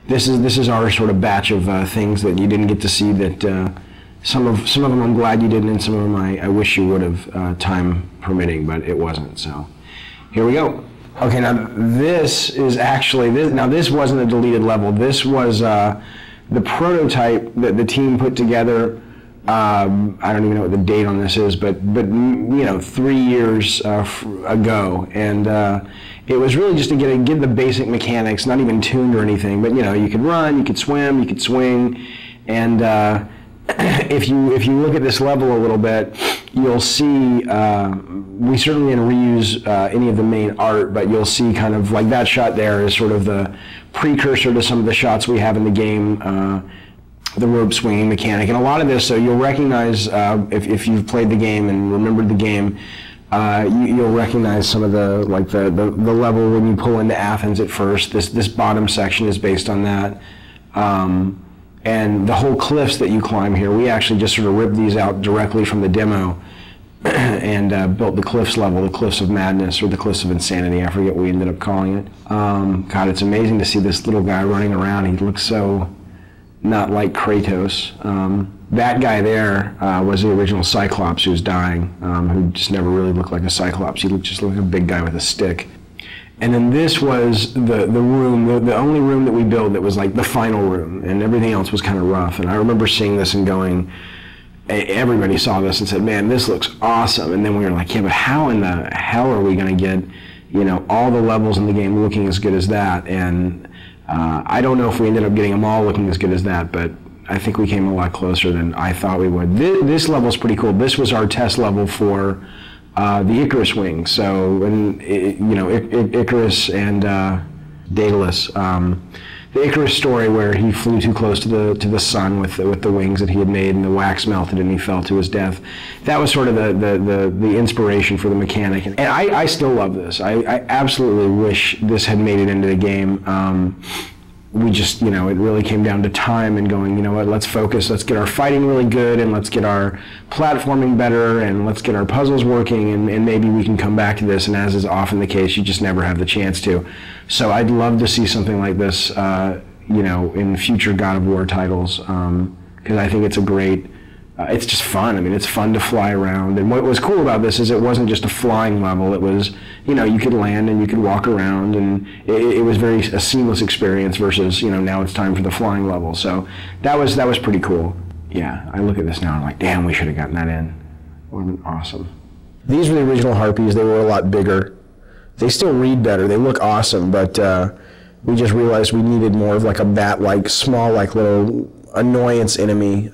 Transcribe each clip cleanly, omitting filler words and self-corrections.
this is our sort of batch of things that you didn't get to see. That some of them I'm glad you didn't, and some of them I wish you would have, time permitting, but it wasn't. So here we go. Okay, now this is actually this wasn't a deleted level. This was the prototype that the team put together. I don't even know what the date on this is, but 3 years ago, and it was really just to get the basic mechanics, not even tuned or anything, but you could run, you could swim, you could swing, and if you look at this level a little bit, you'll see we certainly didn't reuse any of the main art, but you'll see kind of like that shot there is sort of the precursor to some of the shots we have in the game, the rope swinging mechanic, and a lot of this. So you'll recognize if you've played the game and remembered the game, you'll recognize some of the level when you pull into Athens at first. This bottom section is based on that. And the whole cliffs that you climb here, we actually just sort of ripped these out directly from the demo and built the cliffs level, the Cliffs of Madness or the Cliffs of Insanity. I forget what we ended up calling it. God, it's amazing to see this little guy running around. He looks so not like Kratos. That guy there was the original Cyclops who was dying, who just never really looked like a Cyclops. He just looked like a big guy with a stick. And then this was the room, the only room that we built that was like the final room, and everything else was kind of rough. And I remember seeing this and going, everybody saw this and said, man, this looks awesome. And then we were like, yeah, but how in the hell are we going to get, all the levels in the game looking as good as that? And I don't know if we ended up getting them all looking as good as that, but I think we came a lot closer than I thought we would. This level's pretty cool. This was our test level for the Icarus wing. So, Icarus and Daedalus. The Icarus story where he flew too close to the sun with the wings that he had made, and the wax melted and he fell to his death. That was sort of the inspiration for the mechanic. And I still love this. I absolutely wish this had made it into the game. We just, it really came down to time and going, you know what, let's focus, let's get our fighting really good, and let's get our platforming better, and let's get our puzzles working, and maybe we can come back to this. And as is often the case, you just never have the chance to. So I'd love to see something like this, in future God of War titles, because I think it's a great, it's just fun. I mean, it's fun to fly around. And what was cool about this is it wasn't just a flying level. It was, you could land and you could walk around, and it was a seamless experience versus, now it's time for the flying level. So that was pretty cool. Yeah, I look at this now and I'm like, damn, we should have gotten that in. It would have been awesome. These were the original Harpies. They were a lot bigger. They still read better. They look awesome, but we just realized we needed more of like a bat-like, small, like little annoyance enemy.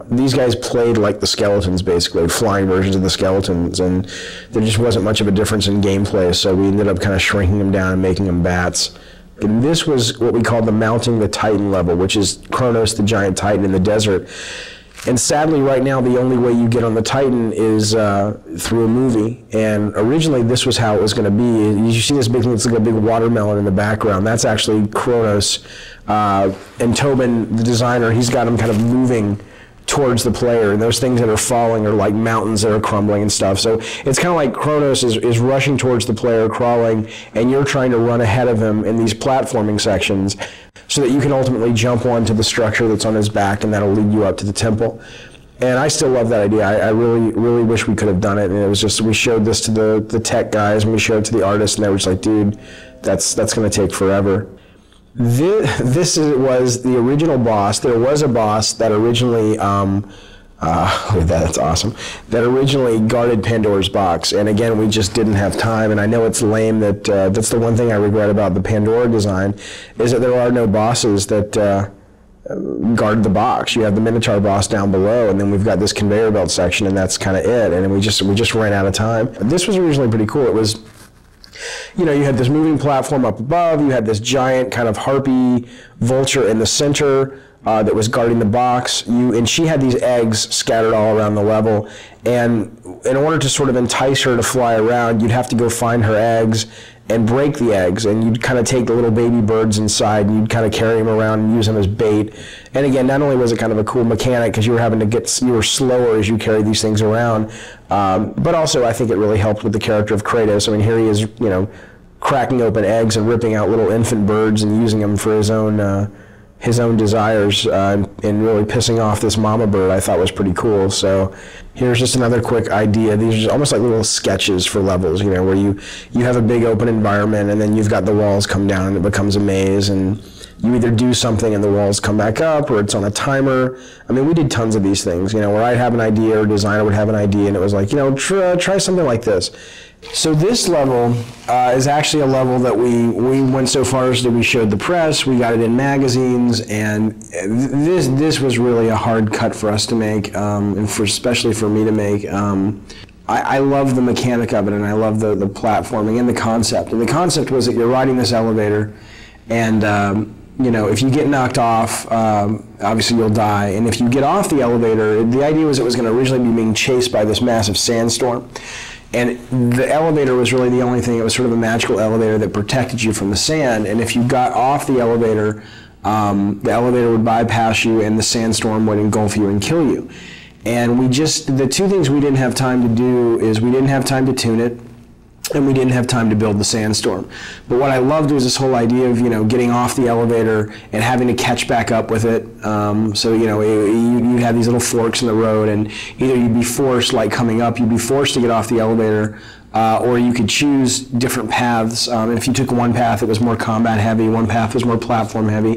These guys played like the skeletons, basically, flying versions of the skeletons, and there just wasn't much of a difference in gameplay, so we ended up kind of shrinking them down and making them bats. And this was what we called the Mounting the Titan level, which is Kronos, the giant titan in the desert. And sadly, right now, the only way you get on the Titan is through a movie. And originally, this was how it was going to be. You see this big thing, it's like a big watermelon in the background. That's actually Kronos. And Tobin, the designer, he's got him kind of moving towards the player. And those things that are falling are like mountains that are crumbling and stuff. So it's kind of like Kronos is rushing towards the player, crawling, and you're trying to run ahead of him in these platforming sections, so that you can ultimately jump onto the structure that's on his back, and that'll lead you up to the temple. And I still love that idea. I really, really wish we could have done it. And it was just, we showed this to the tech guys, and we showed it to the artists, and they were just like, dude, that's going to take forever. This was the original boss. There was a boss that originally, look at that, that's awesome, that originally guarded Pandora's box. And again, we just didn't have time. And I know it's lame that that's the one thing I regret about the Pandora design, is that there are no bosses that guard the box. You have the Minotaur boss down below, and then we've got this conveyor belt section, and that's kind of it. And we just ran out of time. This was originally pretty cool. It was, you had this moving platform up above, you had this giant kind of harpy vulture in the center that was guarding the box, and she had these eggs scattered all around the level, and in order to sort of entice her to fly around, you'd have to go find her eggs and break the eggs, and you'd kind of take the little baby birds inside, and you'd kind of carry them around and use them as bait. And again, not only was it kind of a cool mechanic because you were slower as you carried these things around, but also I think it really helped with the character of Kratos. I mean, here he is, cracking open eggs and ripping out little infant birds and using them for his own his own desires and really pissing off this mama bird, I thought was pretty cool. So here's just another quick idea. These are almost like little sketches for levels, you know, where you have a big open environment and then you've got the walls come down and it becomes a maze, and you either do something and the walls come back up, or it's on a timer. I mean, we did tons of these things, you know, where I'd have an idea or a designer would have an idea and it was like, you know, try something like this. So this level is actually a level that we went so far as that we showed the press, we got it in magazines, and this was really a hard cut for us to make, and especially for me to make. I love the mechanic of it, and I love the platforming and the concept. And the concept was that you're riding this elevator, and you know, if you get knocked off, obviously you'll die. And if you get off the elevator, the idea was it was going to originally be being chased by this massive sandstorm. And the elevator was really the only thing. It was sort of a magical elevator that protected you from the sand. And if you got off the elevator would bypass you and the sandstorm would engulf you and kill you. And the two things we didn't have time to do is we didn't have time to tune it, and we didn't have time to build the sandstorm. But what I loved was this whole idea of, you know, getting off the elevator and having to catch back up with it. So, you know, you'd have these little forks in the road, and either you'd be forced, like coming up, you'd be forced to get off the elevator, or you could choose different paths. And if you took one path, it was more combat heavy, one path was more platform heavy.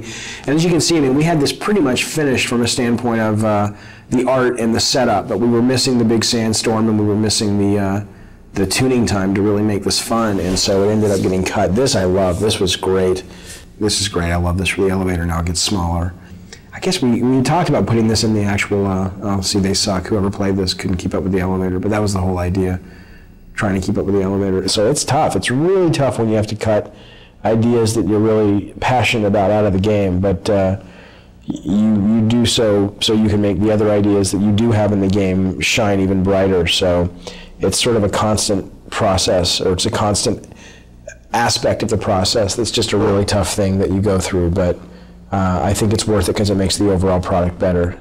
And as you can see, I mean, we had this pretty much finished from a standpoint of the art and the setup, but we were missing the big sandstorm and we were missing the tuning time to really make this fun, and so it ended up getting cut. This I love. This was great. This is great. I love this. The elevator now gets smaller. I guess we talked about putting this in the actual, oh, see, they suck. Whoever played this couldn't keep up with the elevator, but that was the whole idea, trying to keep up with the elevator. So it's tough. It's really tough when you have to cut ideas that you're really passionate about out of the game, but you do so you can make the other ideas that you do have in the game shine even brighter. So it's sort of a constant process, or it's a constant aspect of the process that's just a really tough thing that you go through, but I think it's worth it because it makes the overall product better.